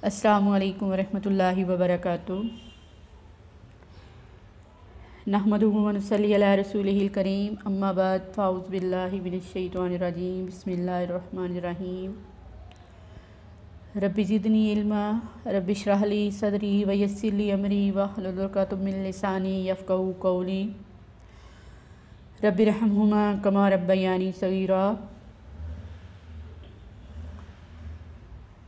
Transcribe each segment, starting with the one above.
السلام علیکم ورحمۃ اللہ وبرکاتہ۔ نحمدہ و نصلی علی رسولہ الکریم، اما بعد فاعوذ باللہ من الشیطان الرجیم، بسم اللہ الرحمن الرحیم۔ رب زدنی علما، رب اشرح لی صدری ویسر لی امری واحلل عقدۃ من لسانی یفقہوا قولی، رب ارحمہما کما ربیانی صغیرا۔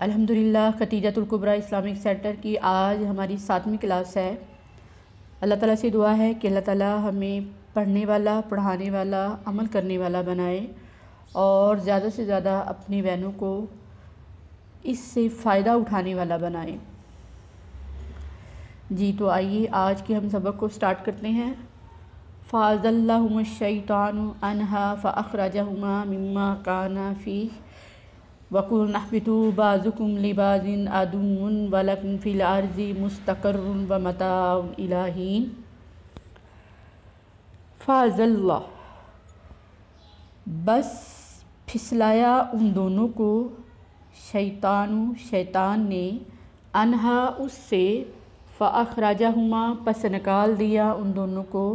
الحمدللہ ختیجۃ الکبریٰ اسلامک سینٹر کی آج ہماری 7ویں کلاس ہے۔ اللہ تعالیٰ سے دعا ہے کہ اللہ تعالیٰ ہمیں پڑھنے والا، پڑھانے والا، عمل کرنے والا بنائے اور زیادہ سے زیادہ اپنی بہنوں کو اس سے فائدہ اٹھانے والا بنائے۔ جی تو آئیے آج کے ہم سبق کو سٹارٹ کرتے ہیں۔ فَأَزَلَّهُمَا الشَّيْطَانُ عَنْهَا فَأَخْرَجَهُمَا مِمَّا كَانَا فِيهِ وَقُلْنَا اهْبِطُوا بَعْضُكُمْ لِبَعْضٍ عَدُوٌّ وَلَكُمْ فِي الْأَرْضِ مُسْتَقَرٌّ وَمَتَاعٌ إِلَىٰ حِینٍ۔ فَأَزَلَّ بس پھسلایا ان دونوں کو، شیطان نے، انہا اس سے، فَأَخْرَجَهُمَا پس نکال دیا ان دونوں کو،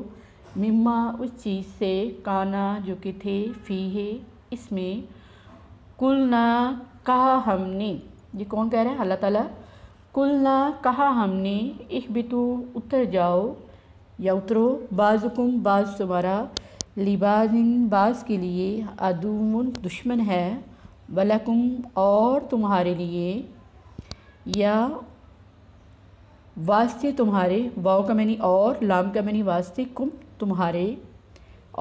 مما اس چیز سے، کانا جو کہ تھے، فیہ اس میں، قلنا کہا ہم نے، یہ کون کہہ رہا ہے؟ اللہ تعالیٰ۔ قلنا کہا ہم نے، اہبطوا اتر جاؤ یا اترو، بعضکم بعض تمہارا، لبعض بعض کے لیے، عدو دشمن ہے، ولکم اور تمہارے لیے، یا واسطے تمہارے، واو کا معنی اور، لام کا معنی واسطے، کم تمہارے،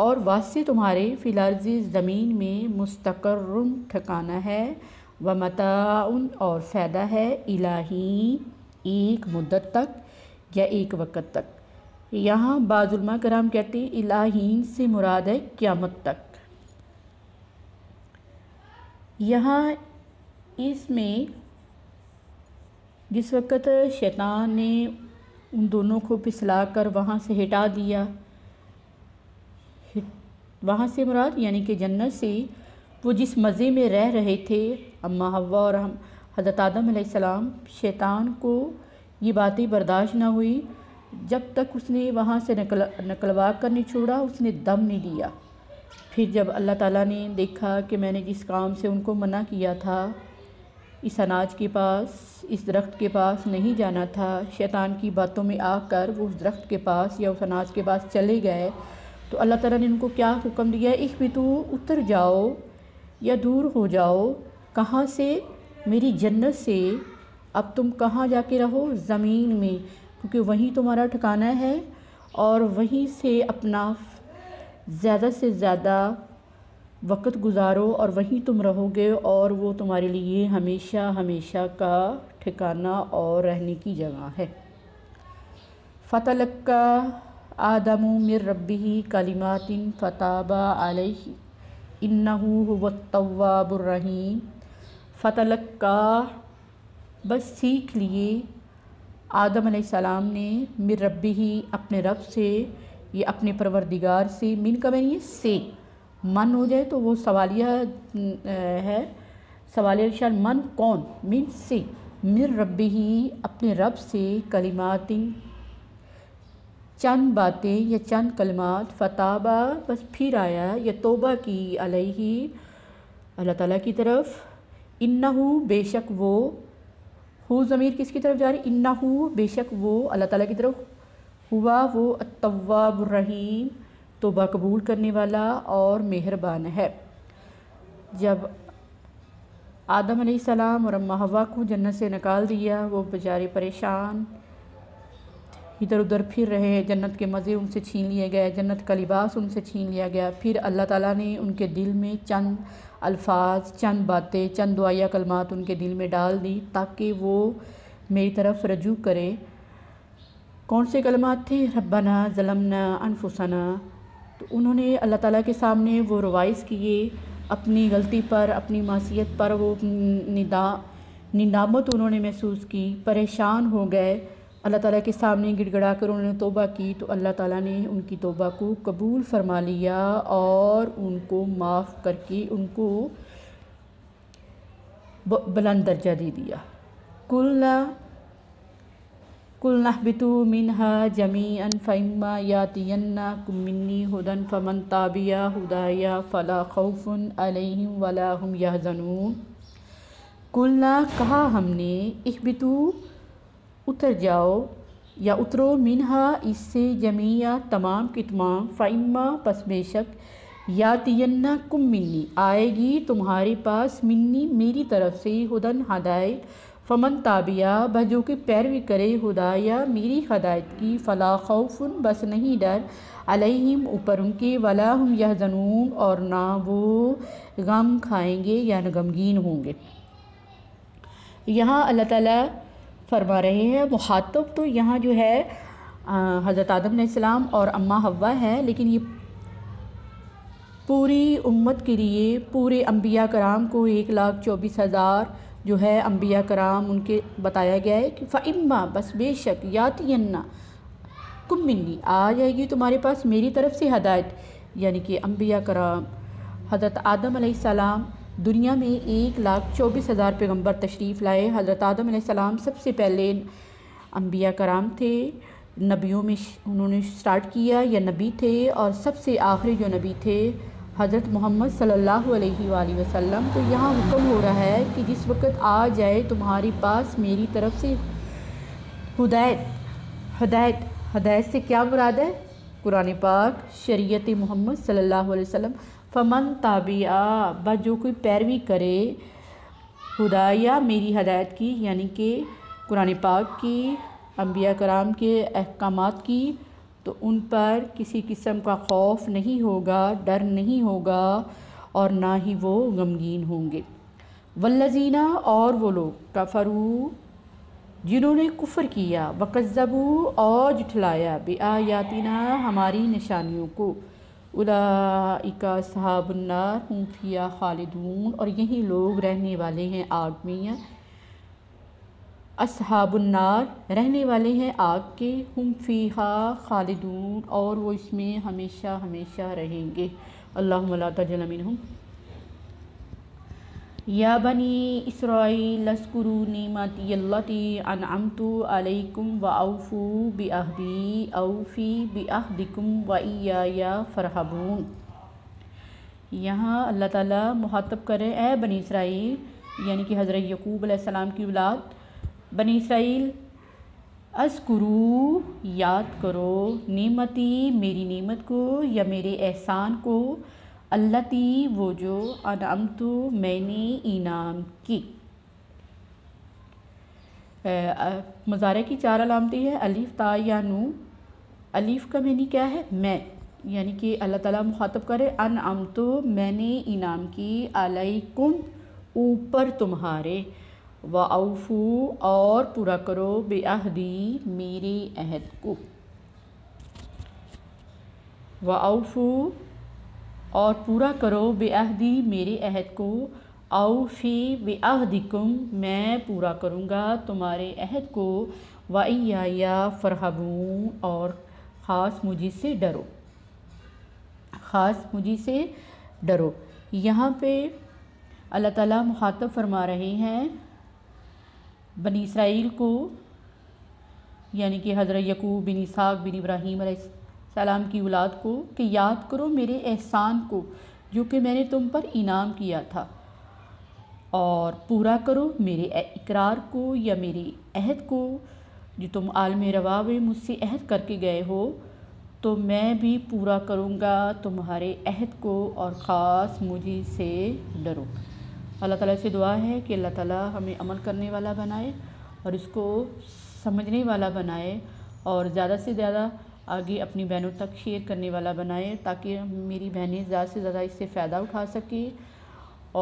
اور واسطے تمہارے، فی الارض زمین میں، مستقر ٹھکانہ ہے، ومتاع اور فائدہ ہے، الی حین ایک مدت تک یا ایک وقت تک۔ یہاں بعض علماء کرام کہتے ہیں الی حین سے مراد ہے قیامت تک۔ یہاں اس میں جس وقت شیطان نے ان دونوں کو پھسلا کر وہاں سے ہٹا دیا، وہاں سے مراد یعنی کہ جنت سے، وہ جس مزے میں رہ رہے تھے، اماں حوا اور حضرت آدم علیہ السلام، شیطان کو یہ باتیں برداشت نہ ہوئی، جب تک اس نے وہاں سے نکلوا کر نہیں چھوڑا، اس نے دم نہیں لیا۔ پھر جب اللہ تعالیٰ نے دیکھا کہ میں نے جس کام سے ان کو منع کیا تھا، اس اناج کے پاس، اس درخت کے پاس نہیں جانا تھا، شیطان کی باتوں میں آ کر وہ اس درخت کے پاس یا اس اناج کے پاس چلے گئے، تو اللہ تعالیٰ نے ان کو کیا حکم دیا؟ اہبطوا اتر جاؤ یا دور ہو جاؤ، کہاں سے؟ میری جنت سے۔ اب تم کہاں جا کے رہو؟ زمین میں، کیونکہ وہیں تمہارا ٹھکانہ ہے اور وہیں سے اپنا زیادہ سے زیادہ وقت گزارو اور وہیں تم رہو گے، اور وہ تمہارے لیے ہمیشہ ہمیشہ کا ٹھکانہ اور رہنے کی جگہ ہے۔ فَتَلَقَّىٰ آدَمُ مِن رَبِّهِ کَلِمَاتٍ فَتَابَ عَلَيْهِ إِنَّهُ هُوَ التَّوَّابُ الرَّحِيمُ۔ فَتَلَقَّىٰ بس سیکھ لیے، آدم علیہ السلام نے، من ربہ اپنے رب سے، یہ اپنے پروردگار سے، من کا معنی سے، من ہو جائے تو وہ سوالیہ ہے، سوالیہ شان من کون، من سے، من ربہ اپنے رب سے، کلمات چند باتیں یا چند کلمات، فتابہ بس پھر آیا یا توبہ کی، علیہ اللہ تعالیٰ کی طرف، انہو بے شک وہ، ہو ضمیر کس کی طرف جا رہی؟ انہو بے شک وہ اللہ تعالیٰ کی طرف، ہوا وہ، التواب الرحیم توبہ قبول کرنے والا اور مہربان ہے۔ جب آدم علیہ السلام اور اماں حوا کو جنت سے نکال دیا، وہ بیچارے پریشان ادھر ادھر پھر رہے، جنت کے مزے ان سے چھین لیے گئے، جنت کا لباس ان سے چھین لیا گیا۔ پھر اللہ تعالیٰ نے ان کے دل میں چند الفاظ، چند باتیں، چند دعائیہ کلمات ان کے دل میں ڈال دی تاکہ وہ میری طرف رجوع کرے۔ کون سے کلمات تھے؟ ربنا ظلمنا انفسنا۔ تو انہوں نے اللہ تعالیٰ کے سامنے وہ روائز کیے، اپنی غلطی پر، اپنی معصیت پر وہ ندامت انہوں نے محسوس کی، پریشان ہو گئے، اللہ تعالیٰ کے سامنے گڑ گڑا کر انہوں نے توبہ کی، تو اللہ تعالیٰ نے ان کی توبہ کو قبول فرما لیا اور ان کو معاف کر کے ان کو بلند درجہ دے دیا۔ قُلْنَا اهْبِطُوا مِنْهَا جَمِيعًا فَإِمَّا يَأْتِيَنَّكُم مِّنِّي هُدًى فَمَن تَبِعَ هُدَايَ فَلَا خَوْفٌ عَلَيْهِمْ وَلَا هُمْ يَحْزَنُونَ۔ قُلْنَا کہا ہم نے، اہبطوا اتر جاؤ یا اترو، منہا اس سے، جمیعا تمام کے تمام، فَإِمَّا پس بے شک، یاتینکم منی آئے گی تمہارے پاس، منی میری طرف سے، ہدن ہدایت، فمن تابعہ بس جو کہ پیروی کرے، ہدایہ میری ہدایت کی، فلا خوف بس نہیں ڈر، علیہم اوپر ان کے، ولا ہم یحزنون اور نہ وہ غم کھائیں گے یا غمگین ہوں گے۔ یہاں اللہ تعالیٰ فرما رہے ہیں، مخاطب تو یہاں جو ہے حضرت آدم علیہ السلام اور اماں حوا ہے، لیکن یہ پوری امت کے لیے، پورے انبیاء کرام کو 1,24,000 جو ہے انبیاء کرام ان کے بتایا گیا ہے کہ فَإِمَّا بس بے شک، یاتینکم منی آ جائے گی تمہارے پاس میری طرف سے ہدایت، یعنی کہ انبیاء کرام حضرت آدم علیہ السلام دنیا میں 1,24,000 پیغمبر تشریف لائے۔ حضرت آدم علیہ السلام سب سے پہلے انبیاء کرام تھے، نبیوں میں انہوں نے سٹارٹ کیا یا نبی تھے، اور سب سے آخری جو نبی تھے حضرت محمد صلی اللہ علیہ وآلہ وسلم۔ تو یہاں حکم ہو رہا ہے کہ جس وقت آ جائے تمہارے پاس میری طرف سے ہدایت سے کیا مراد ہے؟ قرآن پاک، شریعت محمد صلی اللہ علیہ وسلم، فمن تابعہ بس جو کوئی پیروی کرے، ہدایہ میری ہدایت کی، یعنی کہ قرآن پاک کی، انبیاء کرام کے احکامات کی، تو ان پر کسی قسم کا خوف نہیں ہوگا، ڈر نہیں ہوگا، اور نہ ہی وہ غمگین ہوں گے۔ والذین اور وہ لوگ، کفروا جنہوں نے کفر کیا، وکذبوا اور جھٹلایا، بآیاتنا ہماری نشانیوں کو، اولئک اصحاب النار ھم فیہا خالدون اور یہی لوگ رہنے والے ہیں آگ میں، اصحاب النار رہنے والے ہیں آگ کے، ہم فیہا خالدون اور وہ اس میں ہمیشہ ہمیشہ رہیں گے۔ اللہم لا تجعلنا منہم۔ یا بنی اسرائیل اذکروا نعمتی التی انعمت علیکم واوفوا بعہدی اوفی بعہدکم وایای فارہبون۔ یہاں اللہ تعالیٰ مخاطب کرے، اے بنی اسرائیل، یعنی کہ حضرت یعقوب علیہ السلام کی اولاد، بنی اسرائیل، اذکروا یاد کرو، نعمتی میری نعمت کو یا میرے احسان کو، التی وہ جو، انعمت میں نے انعام کی۔ مضارع کی 4 علامتیں ہیں، الف، تا یا نون۔ الف کا معنی کیا ہے؟ میں، یعنی کہ اللہ تعالیٰ مخاطب کرے، انعمت میں نے انعام کی، علیکم اوپر تمہارے، وَأَوْفُوا اور پورا کرو، بِعَہْدِی میرے عہد کو، وَأَوْفُوا اور پورا کرو، بِعَہْدِی میرے عہد کو، أَوْفِی بِعَہْدِکُم میں پورا کروں گا تمہارے عہد کو، وَإِیَّایَ فَارْہَبُونَ اور خاص مجھے سے ڈرو، خاص مجھے سے ڈرو۔ یہاں پہ اللہ تعالیٰ مخاطب فرما رہے ہیں بنی اسرائیل کو، یعنی کہ حضرت یعقوب بن اسحاق بن ابراہیم علیہ السلام کی اولاد کو، کہ یاد کرو میرے احسان کو جو کہ میں نے تم پر انعام کیا تھا، اور پورا کرو میرے اقرار کو یا میرے عہد کو جو تم عالم روا میں مجھ سے عہد کر کے گئے ہو، تو میں بھی پورا کروں گا تمہارے عہد کو، اور خاص مجھے سے ڈرو۔ اللہ تعالیٰ سے دعا ہے کہ اللہ تعالیٰ ہمیں عمل کرنے والا بنائے اور اس کو سمجھنے والا بنائے، اور زیادہ سے زیادہ آگے اپنی بہنوں تک شیئر کرنے والا بنائے، تاکہ میری بہنیں زیادہ سے زیادہ اس سے فائدہ اٹھا سکیں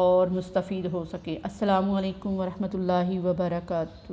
اور مستفید ہو سکے۔ السلام علیکم ورحمۃ اللہ وبرکاتہ۔